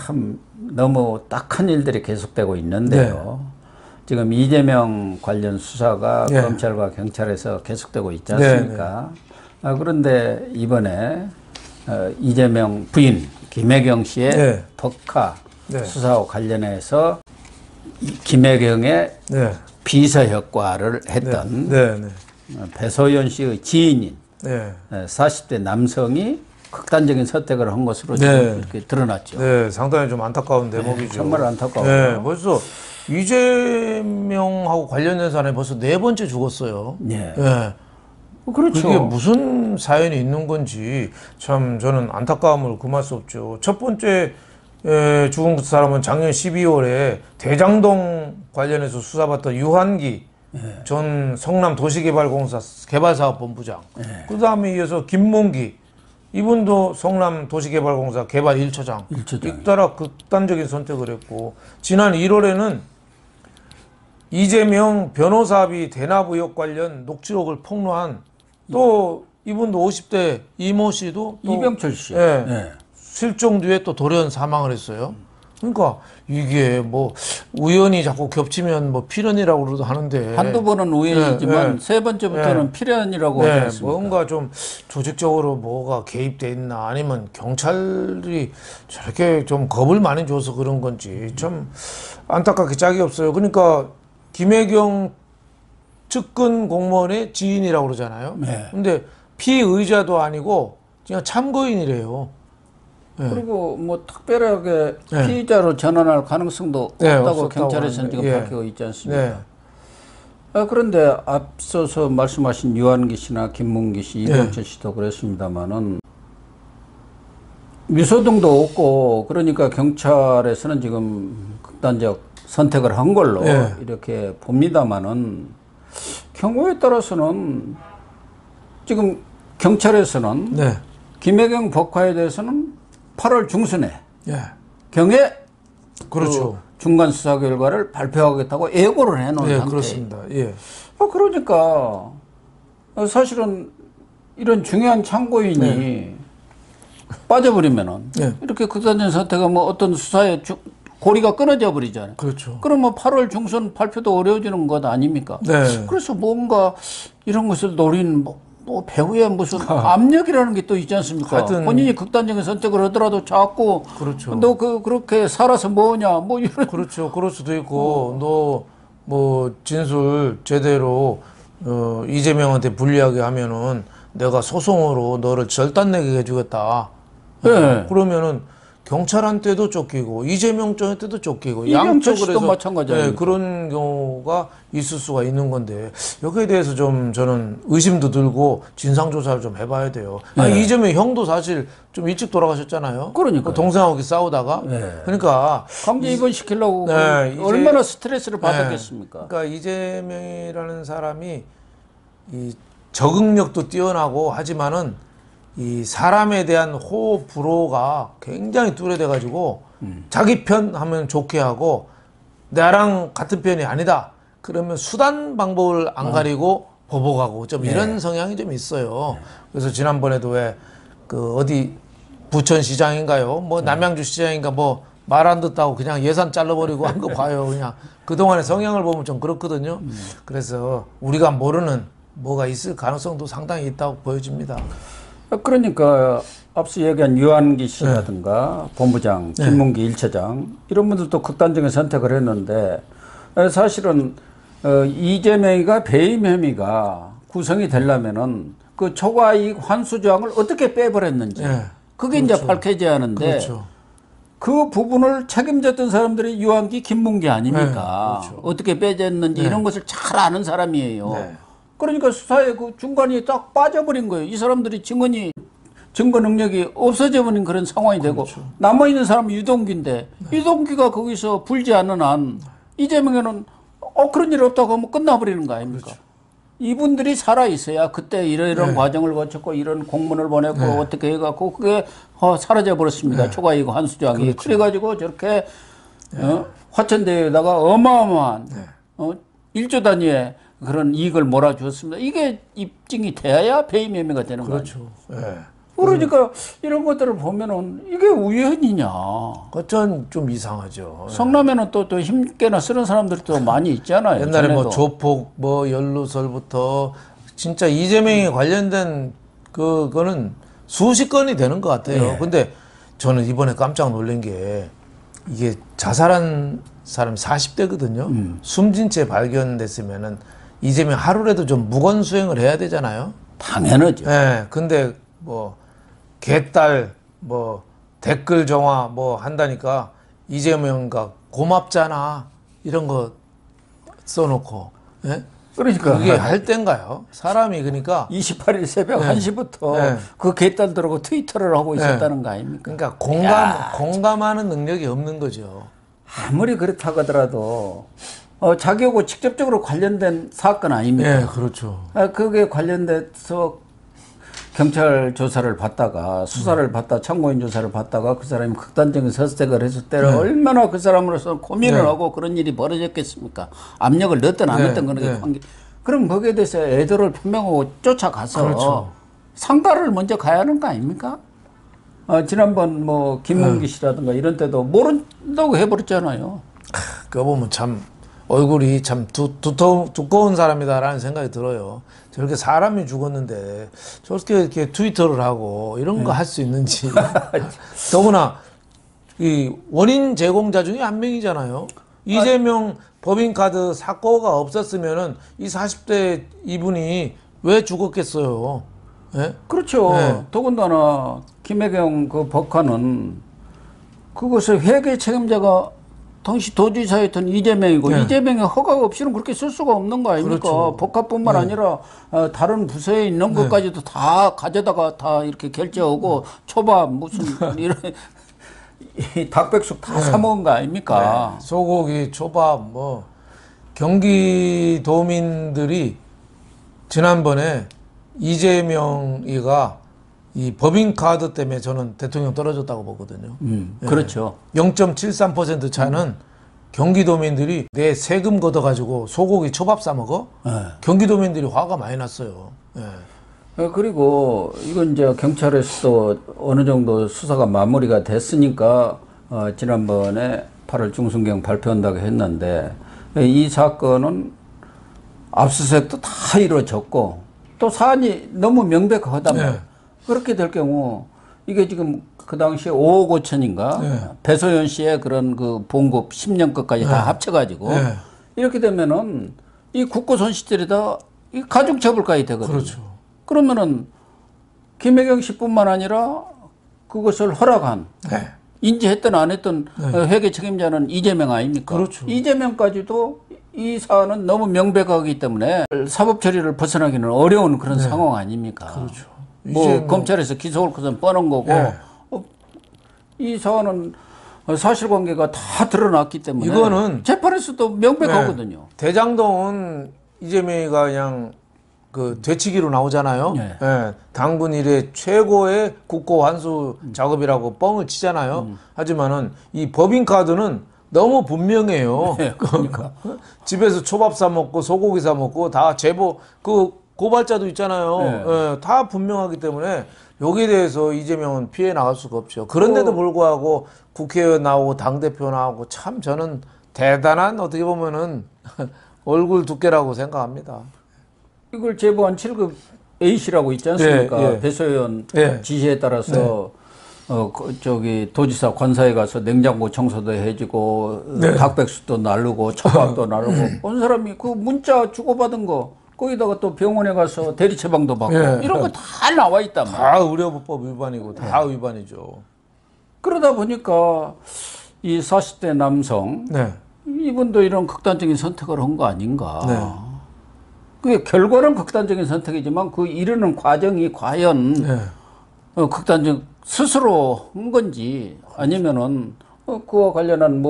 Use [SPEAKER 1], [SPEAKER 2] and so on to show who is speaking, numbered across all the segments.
[SPEAKER 1] 참 너무 딱한 일들이 계속되고 있는데요. 지금 이재명 관련 수사가 검찰과 경찰에서 계속되고 있지 않습니까? 그런데 이번에 이재명 부인 김혜경 씨의 법카 수사와 관련해서 김혜경의 비서 역할을 했던 배소연 씨의 지인인 40대 남성이 극단적인 선택을 한 것으로 지금 이렇게 드러났죠.
[SPEAKER 2] 네, 상당히 좀 안타까운 대목이죠.
[SPEAKER 1] 정말 안타까워요.
[SPEAKER 2] 벌써 이재명하고 관련된 사람이 벌써 4번째 죽었어요.
[SPEAKER 1] 그렇죠.
[SPEAKER 2] 그게 무슨 사연이 있는 건지 참 저는 안타까움을 금할 수 없죠. 첫 번째 죽은 사람은 작년 12월에 대장동 관련해서 수사받던 유한기 전 성남 도시개발공사 개발사업본부장. 그 다음에 이어서 김문기. 이분도 성남 도시개발공사 개발 1처장. 잇따라 극단적인 선택을 했고, 지난 1월에는 이재명 변호사비 대납 의혹 관련 녹취록을 폭로한 또 이분도 50대 이모 씨도 또
[SPEAKER 1] 이병철 씨.
[SPEAKER 2] 실종 뒤에 또 돌연 사망을 했어요. 그러니까 이게 뭐 우연히 자꾸 겹치면 뭐 필연이라고 하는데
[SPEAKER 1] 한두 번은 우연이지만 세 번째부터는 필연이라고 하지 않습니까?
[SPEAKER 2] 뭔가 좀 조직적으로 뭐가 개입돼 있나 아니면 경찰이 저렇게 좀 겁을 많이 줘서 그런 건지 참 안타깝게 짝이 없어요. 그러니까 김혜경 측근 공무원의 지인이라고 그러잖아요. 근데 피의자도 아니고 그냥 참고인이래요.
[SPEAKER 1] 그리고 뭐 특별하게 피의자로 전환할 가능성도 없다고 경찰에서는 지금 밝히고 있지 않습니까? 그런데 앞서서 말씀하신 유한기 씨나 김문기 씨, 이병철 씨도 그랬습니다만은 미소등도 없고 그러니까 경찰에서는 지금 극단적 선택을 한 걸로 이렇게 봅니다만은 경우에 따라서는 지금 경찰에서는 김혜경 법카에 대해서는 8월 중순에 경에
[SPEAKER 2] 그렇죠.
[SPEAKER 1] 그 중간 수사 결과를 발표하겠다고 예고를 해놓은 상태.
[SPEAKER 2] 그렇습니다.
[SPEAKER 1] 그러니까 사실은 이런 중요한 참고인이 빠져버리면은 이렇게 극단적인 선택하면 어떤 수사에 고리가 끊어져 버리잖아요.
[SPEAKER 2] 그렇죠.
[SPEAKER 1] 그러면 8월 중순 발표도 어려워지는 것 아닙니까? 그래서 뭔가 이런 것을 노린 뭐 배후에 무슨 압력이라는 게 또 있지 않습니까? 본인이 극단적인 선택을 하더라도 자꾸 너 그렇게 살아서 뭐냐 뭐 이런.
[SPEAKER 2] 그렇죠. 그럴 수도 있고 너 뭐 진술 제대로 이재명한테 불리하게 하면은 내가 소송으로 너를 절단내게 해주겠다. 그러면은 경찰한테도 쫓기고 이재명 쪽한테도 쫓기고 양쪽으로 해서
[SPEAKER 1] 마찬가지예요.
[SPEAKER 2] 그런 경우가 있을 수가 있는 건데 여기에 대해서 좀 저는 의심도 들고 진상조사를 좀 해봐야 돼요. 이재명 형도 사실 좀 일찍 돌아가셨잖아요.
[SPEAKER 1] 그러니까
[SPEAKER 2] 동생하고 싸우다가 그러니까
[SPEAKER 1] 강제 입원시키려고 얼마나 스트레스를 받았겠습니까?
[SPEAKER 2] 그러니까 이재명이라는 사람이 이 적응력도 뛰어나고 하지만은 이 사람에 대한 호흡 불호가 굉장히 뚜렷해 가지고 자기 편 하면 좋게 하고 나랑 같은 편이 아니다 그러면 수단 방법을 안 가리고 보복하고 좀 이런 성향이 좀 있어요. 그래서 지난번에도 왜 그 어디 부천시장인가요 뭐 남양주 시장인가 뭐 말 안 듣다고 그냥 예산 잘라버리고 한 거 봐요. 그냥 그동안의 성향을 보면 좀 그렇거든요. 그래서 우리가 모르는 뭐가 있을 가능성도 상당히 있다고 보여집니다.
[SPEAKER 1] 그러니까 앞서 얘기한 유한기 씨라든가 본부장, 김문기 1처장 이런 분들도 극단적인 선택을 했는데 사실은 이재명이가 배임 혐의가 구성이 되려면은 그 초과이익 환수조항을 어떻게 빼버렸는지 그게 이제 밝혀져야 하는데 그 부분을 책임졌던 사람들이 유한기, 김문기 아닙니까? 어떻게 빼졌는지 이런 것을 잘 아는 사람이에요. 그러니까 수사의 그 중간이 딱 빠져버린 거예요. 이 사람들이 증거 능력이 없어져 버린 그런 상황이 되고 남아있는 사람은 유동규인데 유동규가 거기서 불지 않는 한 이재명에는 그런 일 없다고 하면 끝나버리는 거 아닙니까? 이분들이 살아있어야 그때 이런 과정을 거쳤고 이런 공문을 보냈고 어떻게 해갖고 그게 사라져 버렸습니다. 초과이익 환수조항이. 그래가지고 저렇게 화천대유에다가 어마어마한 1조 단위의 그런 이익을 몰아주었습니다. 이게 입증이 돼야 배임 혐의가 되는 거죠. 그러니까 이런 것들을 보면은 이게 우연이냐.
[SPEAKER 2] 그건 좀 이상하죠.
[SPEAKER 1] 성남에는 또 힘께나 쓰는 사람들이 또 많이 있잖아요.
[SPEAKER 2] 옛날에 뭐
[SPEAKER 1] 전에도.
[SPEAKER 2] 조폭, 뭐 연루설부터 진짜 이재명에 관련된 그거는 수십 건이 되는 것 같아요. 근데 저는 이번에 깜짝 놀란 게 이게 자살한 사람이 40대거든요. 숨진 채 발견됐으면은 이재명 하루라도 좀 무건 수행을 해야 되잖아요.
[SPEAKER 1] 당연하죠.
[SPEAKER 2] 예. 근데 뭐 개딸 뭐 댓글 정화 뭐 한다니까 이재명과 고맙잖아 이런 거 써놓고 예?
[SPEAKER 1] 그러니까
[SPEAKER 2] 그게 할 땐가요? 사람이 그러니까
[SPEAKER 1] 28일 새벽 1시부터 그 개딸들하고 트위터를 하고 있었다는 거 아닙니까?
[SPEAKER 2] 그러니까 공감하는 능력이 없는 거죠.
[SPEAKER 1] 아무리 그렇다고 하더라도 자기하고 직접적으로 관련된 사건 아닙니까?
[SPEAKER 2] 예, 그렇죠.
[SPEAKER 1] 그게 관련돼서 경찰 조사를 받다가 수사를 받다 참고인 조사를 받다가 그 사람이 극단적인 선택을 했을 때는 얼마나 그 사람으로서 고민을 하고 그런 일이 벌어졌겠습니까? 압력을 넣든 안 넣든 그런 게 관계. 그럼 거기에 대해서 애도를 표명하고 쫓아가서
[SPEAKER 2] 그렇죠.
[SPEAKER 1] 상가를 먼저 가야 하는 거 아닙니까? 지난번 뭐 김문기 씨라든가 이런 때도 모른다고 해버렸잖아요.
[SPEAKER 2] 그거 보면 참 얼굴이 참 두꺼운 사람이다라는 생각이 들어요. 저렇게 사람이 죽었는데 저렇게 이렇게 트위터를 하고 이런 거 할 수 있는지. 더구나 이 원인 제공자 중에 한 명이잖아요. 이재명 법인카드 사고가 없었으면은 이 40대 이분이 왜 죽었겠어요? 예?
[SPEAKER 1] 그렇죠. 더군다나 김혜경 그 법관은 그것을 회계 책임자가 당시 도지사였던 이재명이고 이재명의 허가 없이는 그렇게 쓸 수가 없는 거 아닙니까?
[SPEAKER 2] 그렇죠.
[SPEAKER 1] 법카뿐만 아니라 다른 부서에 있는 것까지도 다 가져다가 다 이렇게 결제하고 초밥 무슨 이런 이 닭백숙 다 사먹은 거 아닙니까?
[SPEAKER 2] 소고기, 초밥 뭐 경기도민들이 지난번에 이재명이가 이 법인카드 때문에 저는 대통령 떨어졌다고 보거든요.
[SPEAKER 1] 그렇죠.
[SPEAKER 2] 0.73% 차는 경기도민들이 내 세금 걷어가지고 소고기 초밥 사 먹어? 경기도민들이 화가 많이 났어요.
[SPEAKER 1] 그리고 이건 이제 경찰에서도 어느 정도 수사가 마무리가 됐으니까 지난번에 8월 중순경 발표한다고 했는데 이 사건은 압수수색도 다 이루어졌고 또 사안이 너무 명백하다면 그렇게 될 경우 이게 지금 그 당시에 5억 5천인가 배소연 씨의 그런 그 봉급 10년 것까지 다 합쳐가지고 이렇게 되면은 이 국고 손실들이 다 이 가중처벌까지 되거든요.
[SPEAKER 2] 그렇죠.
[SPEAKER 1] 그러면은 김혜경 씨뿐만 아니라 그것을 허락한 인지했든 안 했든 회계 책임자는 이재명 아닙니까?
[SPEAKER 2] 그렇죠.
[SPEAKER 1] 이재명까지도 이 사안은 너무 명백하기 때문에 사법 처리를 벗어나기는 어려운 그런 상황 아닙니까?
[SPEAKER 2] 그렇죠.
[SPEAKER 1] 뭐 검찰에서 기소할 것은 뻔한 거고 이 사안은 사실관계가 다 드러났기 때문에
[SPEAKER 2] 이거는
[SPEAKER 1] 재판에서도 명백하거든요.
[SPEAKER 2] 대장동은 이재명이가 그냥 그 되치기로 나오잖아요. 당군 이래 최고의 국고 환수 작업이라고 뻥을 치잖아요. 하지만은 이 법인카드는 너무 분명해요.
[SPEAKER 1] 그러니까
[SPEAKER 2] 집에서 초밥 사 먹고 소고기 사 먹고 다 제보 그 고발자도 있잖아요. 다 분명하기 때문에 여기에 대해서 이재명은 피해 나갈 수가 없죠. 그런데도 불구하고 국회의원 나오고 당대표 나오고 참 저는 대단한 어떻게 보면은 얼굴 두께라고 생각합니다.
[SPEAKER 1] 이걸 제보한 7급 A씨라고 있지 않습니까? 배소연 지시에 따라서 저기 도지사 관사에 가서 냉장고 청소도 해주고 닭백숙도 나르고 초밥도 나르고 온 사람이 그 문자 주고받은 거 거기다가 또 병원에 가서 대리 처방도 받고 이런 거 다 나와 있단 말이야.
[SPEAKER 2] 다 의료법 위반이고 다 위반이죠.
[SPEAKER 1] 그러다 보니까 이 40대 남성 이분도 이런 극단적인 선택을 한 거 아닌가. 그게 결과는 극단적인 선택이지만 그 이르는 과정이 과연 극단적 스스로 한 건지 아니면은 그와 관련한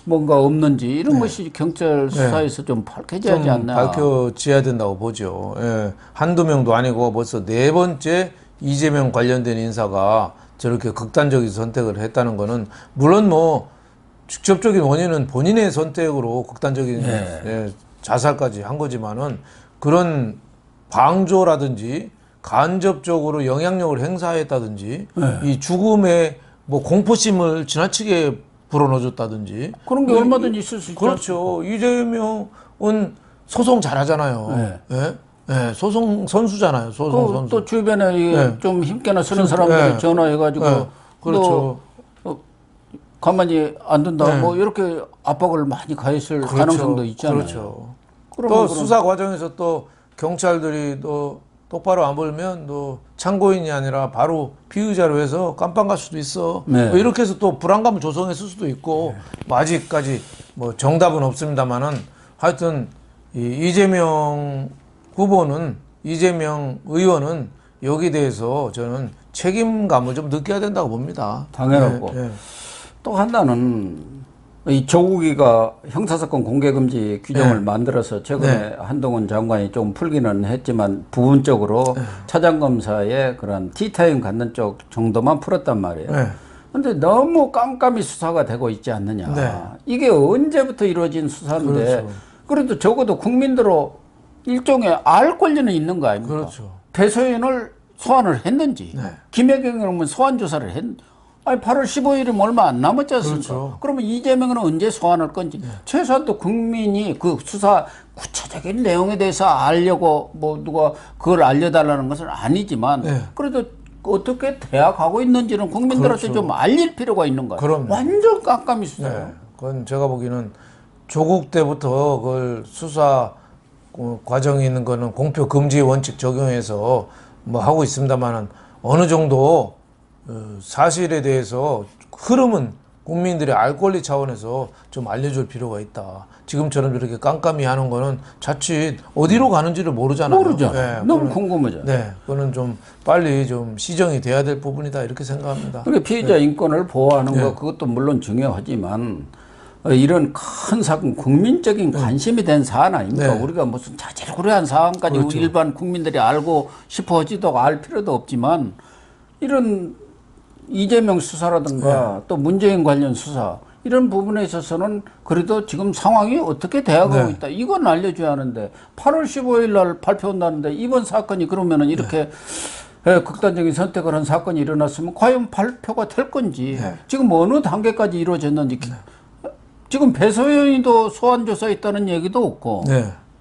[SPEAKER 1] 뭔가 없는지 이런 것이 경찰 수사에서 좀 밝혀져야 하지 않나.
[SPEAKER 2] 밝혀져야 된다고 보죠. 한두 명도 아니고 벌써 네 번째 이재명 관련된 인사가 저렇게 극단적인 선택을 했다는 거는 물론 뭐 직접적인 원인은 본인의 선택으로 극단적인 자살까지 한 거지만은 그런 방조라든지 간접적으로 영향력을 행사했다든지 이 죽음의 뭐 공포심을 지나치게 불어넣어줬다든지
[SPEAKER 1] 그런 게 얼마든지 있을 수 있죠.
[SPEAKER 2] 그렇죠. 이재명은 소송 잘하잖아요. 예? 예, 소송 선수잖아요. 소송 선수.
[SPEAKER 1] 또 주변에
[SPEAKER 2] 네.
[SPEAKER 1] 좀 힘께나 쓰는 사람들이
[SPEAKER 2] 네.
[SPEAKER 1] 전화해가지고
[SPEAKER 2] 네. 그렇죠.
[SPEAKER 1] 가만히 안 둔다
[SPEAKER 2] 네.
[SPEAKER 1] 뭐 이렇게 압박을 많이 가했을 가능성도 있잖아요.
[SPEAKER 2] 그렇죠.
[SPEAKER 1] 그러면
[SPEAKER 2] 또 수사 과정에서 또 경찰들이 또 똑바로 안 벌면 또 참고인이 아니라 바로 피의자로 해서 깜빵 갈 수도 있어.
[SPEAKER 1] 네.
[SPEAKER 2] 뭐 이렇게 해서 또 불안감을 조성했을 수도 있고 뭐 아직까지 뭐 정답은 없습니다만은 하여튼 이재명 후보는 이재명 의원은 여기에 대해서 저는 책임감을 좀 느껴야 된다고 봅니다.
[SPEAKER 1] 당연하고
[SPEAKER 2] 네, 네.
[SPEAKER 1] 또 하나는 이 조국이가 형사사건 공개금지 규정을
[SPEAKER 2] 네.
[SPEAKER 1] 만들어서 최근에 한동훈 장관이 좀 풀기는 했지만 부분적으로 차장검사의 그런 티타임 갖는 쪽 정도만 풀었단 말이에요.
[SPEAKER 2] 네.
[SPEAKER 1] 근데 너무 깜깜이 수사가 되고 있지 않느냐.
[SPEAKER 2] 네.
[SPEAKER 1] 이게 언제부터 이루어진 수사인데
[SPEAKER 2] 그렇죠.
[SPEAKER 1] 그래도 적어도 국민들로 일종의 알 권리는 있는 거 아닙니까?
[SPEAKER 2] 그렇죠.
[SPEAKER 1] 배소연을 소환을 했는지
[SPEAKER 2] 네.
[SPEAKER 1] 김혜경은 소환 조사를 아니 8월 15일이면 얼마 안 남았지 않습니까?
[SPEAKER 2] 그렇죠.
[SPEAKER 1] 그러면 이재명은 언제 소환할 건지 최소한 또 국민이 그 수사 구체적인 내용에 대해서 알려고 뭐 누가 그걸 알려달라는 것은 아니지만
[SPEAKER 2] 네.
[SPEAKER 1] 그래도 어떻게 대학하고 있는지는 국민들한테
[SPEAKER 2] 그렇죠.
[SPEAKER 1] 좀 알릴 필요가 있는 거예요.
[SPEAKER 2] 그럼요.
[SPEAKER 1] 완전 깜깜이 수사예요.
[SPEAKER 2] 네. 그건 제가 보기에는 조국 때부터 그걸 수사 과정이 있는 거는 공표 금지 원칙 적용해서 뭐 하고 있습니다만은 어느 정도 사실에 대해서 흐름은 국민들의 알 권리 차원에서 좀 알려줄 필요가 있다. 지금처럼 이렇게 깜깜이 하는 거는 자칫 어디로 가는지를 모르잖아요.
[SPEAKER 1] 모르죠.
[SPEAKER 2] 네,
[SPEAKER 1] 너무
[SPEAKER 2] 그거는,
[SPEAKER 1] 궁금하죠.
[SPEAKER 2] 네, 그거는 좀 빨리 좀 시정이 돼야 될 부분이다 이렇게 생각합니다.
[SPEAKER 1] 그러니까 피해자 인권을 보호하는
[SPEAKER 2] 네.
[SPEAKER 1] 거 그것도 물론 중요하지만 이런 큰 사건, 국민적인 관심이 된 사안 아닙니까?
[SPEAKER 2] 네.
[SPEAKER 1] 우리가 무슨 자질구레한 사안까지
[SPEAKER 2] 그렇죠.
[SPEAKER 1] 일반 국민들이 알고 싶어 하지도 알 필요도 없지만 이런 이재명 수사라든가 또 문재인 관련 수사 이런 부분에 있어서는 그래도 지금 상황이 어떻게 돼가고 있다. 이건 알려줘야 하는데 8월 15일 날 발표한다는데 이번 사건이 그러면은 이렇게 극단적인 선택을 한 사건이 일어났으면 과연 발표가 될 건지 지금 어느 단계까지 이루어졌는지 지금 배소연이도 소환 조사에 있다는 얘기도 없고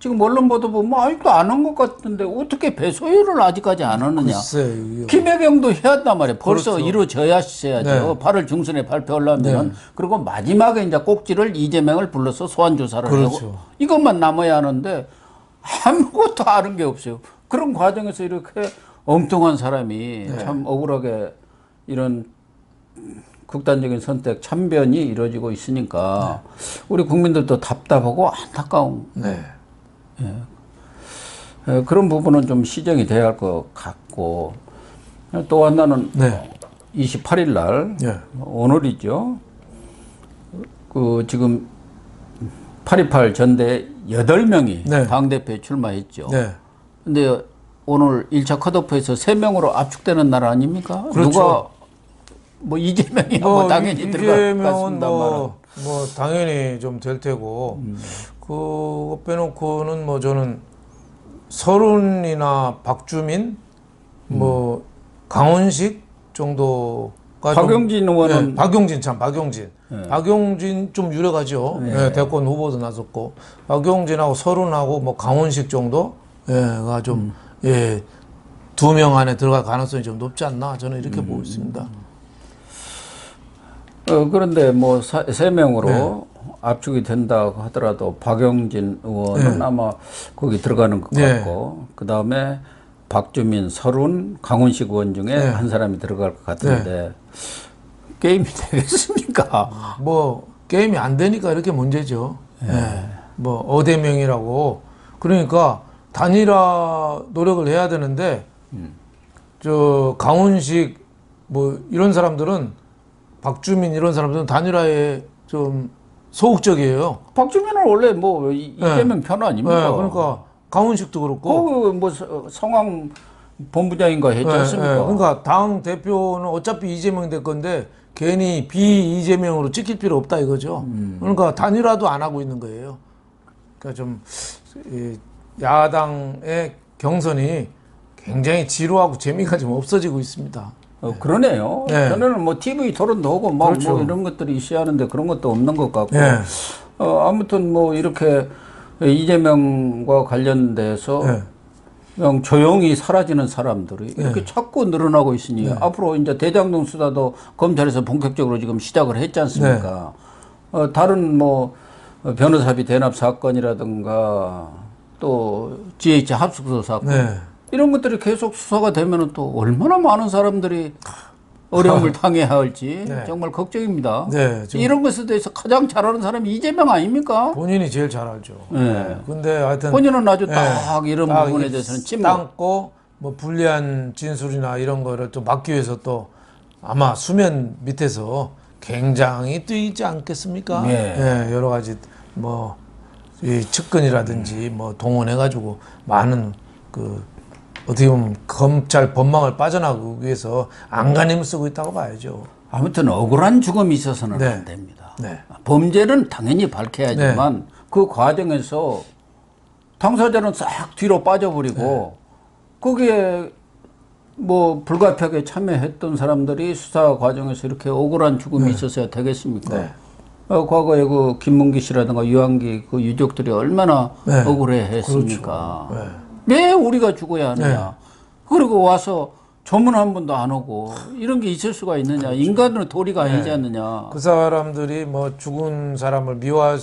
[SPEAKER 1] 지금 언론 보도 보면 아직도 안 한 것 같은데 어떻게 배소연을 아직까지 안 하느냐.
[SPEAKER 2] 글쎄요.
[SPEAKER 1] 김혜경도 해야 한단 말이에요. 벌써
[SPEAKER 2] 그렇죠.
[SPEAKER 1] 이루어져야 해야죠. 8월 중순에 발표하려면 그리고 마지막에 이제 꼭지를 이재명을 불러서 소환 조사를
[SPEAKER 2] 그렇죠.
[SPEAKER 1] 하고 이것만 남아야 하는데 아무것도 아는 게 없어요. 그런 과정에서 이렇게 엉뚱한 사람이 참 억울하게 이런 극단적인 선택 참변이 이루어지고 있으니까 우리 국민들도 답답하고 안타까운 그런 부분은 좀 시정이 돼야 할 것 같고 또 하나는 28일 날 오늘이죠. 그 지금 8.28 전대 8명이 당대표에 출마했죠. 근데 오늘 1차 컷오프에서 3명으로 압축되는 날 아닙니까?
[SPEAKER 2] 그렇죠.
[SPEAKER 1] 누가 뭐 이재명이 뭐 당연히 들어갔습니다만
[SPEAKER 2] 뭐 당연히 좀 될 테고 그거 빼놓고는 뭐 저는 서른이나 박주민 뭐 강원식 정도가
[SPEAKER 1] 박용진 의원은
[SPEAKER 2] 박용진 박용진 좀 유력하죠. 대권 후보도 나섰고 박용진하고 서른하고 뭐 강원식 정도가 좀 2명 안에 들어갈 가능성이 좀 높지 않나 저는 이렇게 보고 있습니다.
[SPEAKER 1] 그런데 뭐 3명으로 압축이 된다고 하더라도 박용진 의원은 아마 거기 들어가는 것 같고 그 다음에 박주민, 서른, 강훈식 의원 중에 한 사람이 들어갈 것 같은데 게임이 되겠습니까?
[SPEAKER 2] 뭐 게임이 안 되니까 이렇게 문제죠. 뭐 어대명이라고 그러니까 단일화 노력을 해야 되는데 저 강훈식 뭐 이런 사람들은 박주민 이런 사람들은 단일화에 좀 소극적이에요.
[SPEAKER 1] 박주민은 원래 뭐 이재명 편 아닙니까?
[SPEAKER 2] 그러니까 강훈식도 그렇고.
[SPEAKER 1] 뭐 상황 본부장인가 했지 않습니까?
[SPEAKER 2] 그러니까 당 대표는 어차피 이재명 될 건데 괜히 비이재명으로 찍힐 필요 없다 이거죠. 그러니까 단일화도 안 하고 있는 거예요. 그러니까 좀 야당의 경선이 굉장히 지루하고 재미가 좀 없어지고 있습니다.
[SPEAKER 1] 그러네요.
[SPEAKER 2] 네.
[SPEAKER 1] 전에는 뭐 TV 토론도 하고 막
[SPEAKER 2] 그렇죠.
[SPEAKER 1] 뭐 이런 것들이 있어야 하는데 그런 것도 없는 것 같고.
[SPEAKER 2] 네.
[SPEAKER 1] 아무튼 뭐 이렇게 이재명과 관련돼서
[SPEAKER 2] 네.
[SPEAKER 1] 그냥 조용히 사라지는 사람들이 이렇게 자꾸 늘어나고 있으니 앞으로 이제 대장동 수사도 검찰에서 본격적으로 지금 시작을 했지 않습니까? 다른 뭐 변호사비 대납 사건이라든가 또 GH 합숙소 사건
[SPEAKER 2] 네.
[SPEAKER 1] 이런 것들이 계속 수사가 되면은 또 얼마나 많은 사람들이 어려움을 당해야 할지
[SPEAKER 2] 네.
[SPEAKER 1] 정말 걱정입니다.
[SPEAKER 2] 네, 지금
[SPEAKER 1] 이런 것에 대해서 가장 잘 아는 사람이 이재명 아닙니까?
[SPEAKER 2] 본인이 제일 잘 알죠.
[SPEAKER 1] 네.
[SPEAKER 2] 근데 하여튼
[SPEAKER 1] 본인은 아주
[SPEAKER 2] 네.
[SPEAKER 1] 딱 이런
[SPEAKER 2] 딱
[SPEAKER 1] 부분에
[SPEAKER 2] 이
[SPEAKER 1] 대해서는 침묵.
[SPEAKER 2] 땅고 뭐 불리한 진술이나 이런 거를 또 막기 위해서 또 아마 수면 밑에서 굉장히 뛰지 않겠습니까?
[SPEAKER 1] 네.
[SPEAKER 2] 예, 여러 가지 뭐 이 측근이라든지 뭐 동원해가지고 많은 그 어떻게 보면 검찰 법망을 빠져나가기 위해서 안간힘을 쓰고 있다고 봐야죠.
[SPEAKER 1] 아무튼 억울한 죽음이 있어서는
[SPEAKER 2] 네.
[SPEAKER 1] 안 됩니다.
[SPEAKER 2] 네.
[SPEAKER 1] 범죄는 당연히 밝혀야지만 그 과정에서 당사자는 싹 뒤로 빠져버리고 거기에 뭐 불가피하게 참여했던 사람들이 수사 과정에서 이렇게 억울한 죽음이 있었어야 되겠습니까?
[SPEAKER 2] 네.
[SPEAKER 1] 과거에 그 김문기 씨라든가 유한기 그 유족들이 얼마나
[SPEAKER 2] 네.
[SPEAKER 1] 억울해 했습니까?
[SPEAKER 2] 그렇죠.
[SPEAKER 1] 왜 우리가 죽어야 하느냐? 그리고 와서 조문 한 번도 안 오고 이런 게 있을 수가 있느냐?
[SPEAKER 2] 그렇죠.
[SPEAKER 1] 인간은 도리가 아니지 않느냐?
[SPEAKER 2] 그 사람들이 뭐 죽은 사람을 미워할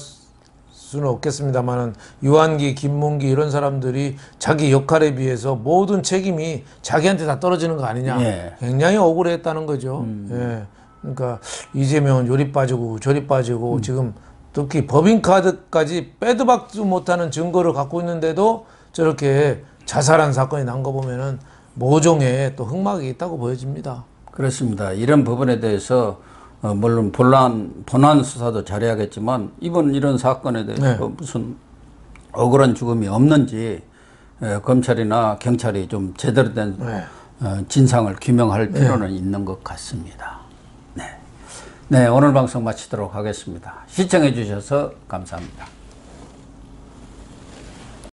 [SPEAKER 2] 수는 없겠습니다만은 유한기, 김문기 이런 사람들이 자기 역할에 비해서 모든 책임이 자기한테 다 떨어지는 거 아니냐?
[SPEAKER 1] 예.
[SPEAKER 2] 굉장히 억울했다는 거죠. 예. 그러니까 이재명은 요리 빠지고 저리 빠지고 지금 특히 법인카드까지 빼도 박도 못하는 증거를 갖고 있는데도 저렇게 자살한 사건이 난 거 보면은 모종의 또 흑막이 있다고 보여집니다.
[SPEAKER 1] 그렇습니다. 이런 부분에 대해서 물론 본안 수사도 잘해야겠지만 이번 이런 사건에 대해서 무슨 억울한 죽음이 없는지 검찰이나 경찰이 좀 제대로 된 진상을 규명할 필요는 있는 것 같습니다. 네, 오늘 방송 마치도록 하겠습니다. 시청해 주셔서 감사합니다.